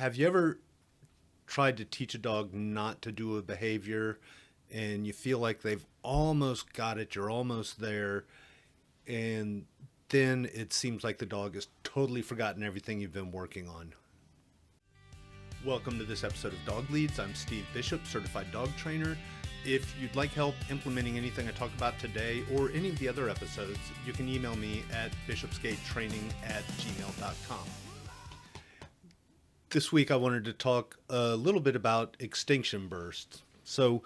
Have you ever tried to teach a dog not to do a behavior and you feel like they've almost got it, you're almost there, and then it seems like the dog has totally forgotten everything you've been working on? Welcome to this episode of Dog Leads. I'm Steve Bishop, certified dog trainer. If you'd like help implementing anything I talk about today or any of the other episodes, you can email me at bishopsgatetraining@gmail.com. This week I wanted to talk a little bit about extinction bursts. So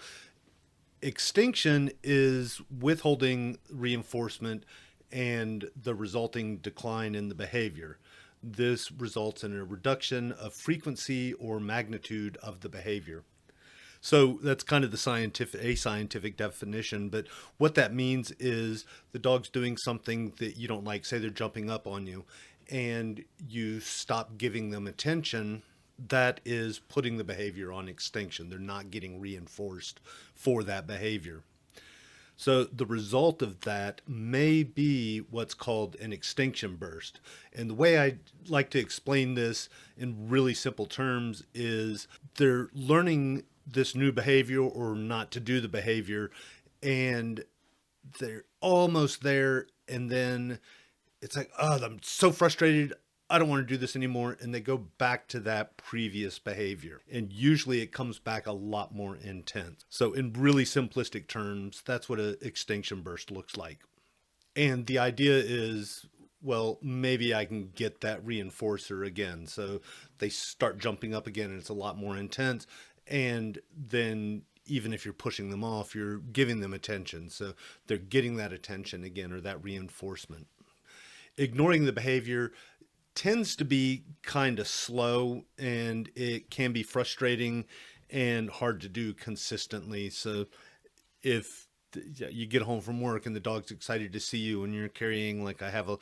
extinction is withholding reinforcement and the resulting decline in the behavior. This results in a reduction of frequency or magnitude of the behavior. So that's kind of the scientific definition, but what that means is the dog's doing something that you don't like. Say they're jumping up on you and you stop giving them attention. That is putting the behavior on extinction. They're not getting reinforced for that behavior. So the result of that may be what's called an extinction burst. And the way I like to explain this in really simple terms is they're learning this new behavior or not to do the behavior, and they're almost there, and then it's like, oh, I'm so frustrated, I don't want to do this anymore, and they go back to that previous behavior. And usually it comes back a lot more intense. So in really simplistic terms, that's what an extinction burst looks like. And the idea is, well, maybe I can get that reinforcer again. So they start jumping up again and it's a lot more intense. And then even if you're pushing them off, you're giving them attention. So they're getting that attention again, or that reinforcement. Ignoring the behavior tends to be kind of slow, and it can be frustrating and hard to do consistently. So if you get home from work and the dog's excited to see you and you're carrying, like I have a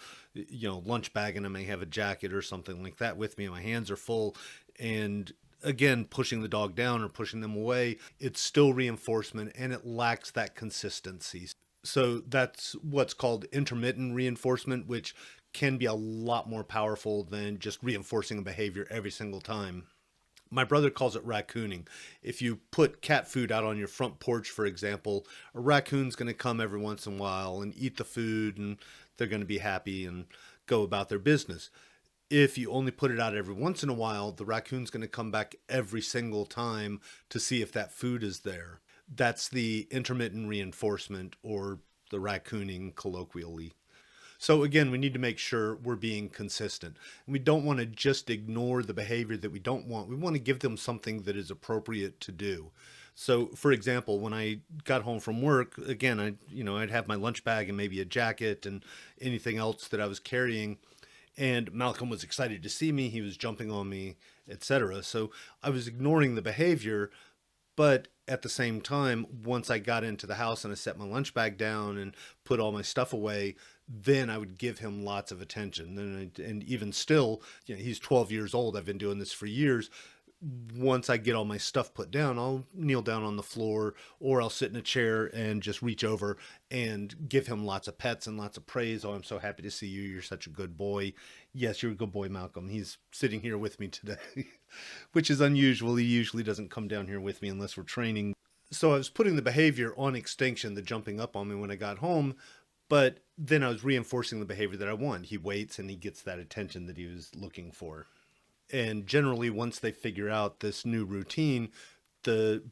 lunch bag and I may have a jacket or something like that with me and my hands are full, and again pushing the dog down or pushing them away, it's still reinforcement and it lacks that consistency. So that's what's called intermittent reinforcement, which can be a lot more powerful than just reinforcing a behavior every single time. My brother calls it raccooning. If you put cat food out on your front porch, for example, a raccoon's going to come every once in a while and eat the food, and they're going to be happy and go about their business. If you only put it out every once in a while, the raccoon's going to come back every single time to see if that food is there. That's the intermittent reinforcement, or the raccooning colloquially. So again, we need to make sure we're being consistent. And we don't want to just ignore the behavior that we don't want. We want to give them something that is appropriate to do. So for example, when I got home from work, again, I'd have my lunch bag and maybe a jacket and anything else that I was carrying. And Malcolm was excited to see me. He was jumping on me, etc. So I was ignoring the behavior, but at the same time, once I got into the house and I set my lunch bag down and put all my stuff away, then I would give him lots of attention. And even still, he's 12 years old. I've been doing this for years. Once I get all my stuff put down, I'll kneel down on the floor, or I'll sit in a chair and just reach over and give him lots of pets and lots of praise. Oh, I'm so happy to see you. You're such a good boy. Yes, you're a good boy, Malcolm. He's sitting here with me today, which is unusual. He usually doesn't come down here with me unless we're training. So I was putting the behavior on extinction, the jumping up on me when I got home, but then I was reinforcing the behavior that I want. He waits and he gets that attention that he was looking for. And generally, once they figure out this new routine, the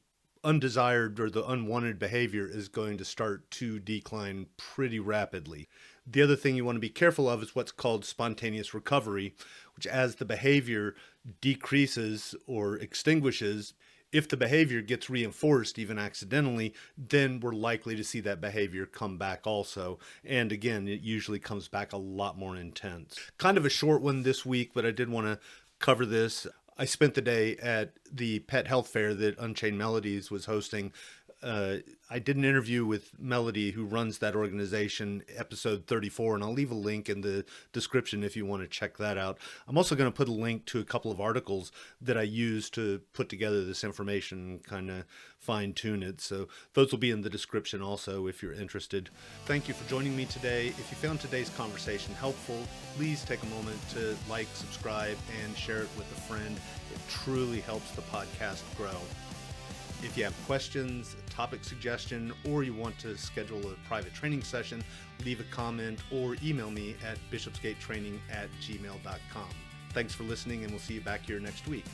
undesired or the unwanted behavior is going to start to decline pretty rapidly. The other thing you want to be careful of is what's called spontaneous recovery, which as the behavior decreases or extinguishes, if the behavior gets reinforced, even accidentally, then we're likely to see that behavior come back also. And again, it usually comes back a lot more intense. Kind of a short one this week, but I did want to cover this. I spent the day at the pet health fair that Unchained Melodies was hosting. I did an interview with Melody, who runs that organization, episode 34, and I'll leave a link in the description if you want to check that out. I'm also going to put a link to a couple of articles that I use to put together this information and kind of fine tune it. So those will be in the description also if you're interested. Thank you for joining me today. If you found today's conversation helpful, please take a moment to like, subscribe, and share it with a friend. It truly helps the podcast grow. If you have questions, a topic suggestion, or you want to schedule a private training session, leave a comment or email me at bishopsgatetraining@gmail.com. Thanks for listening, and we'll see you back here next week.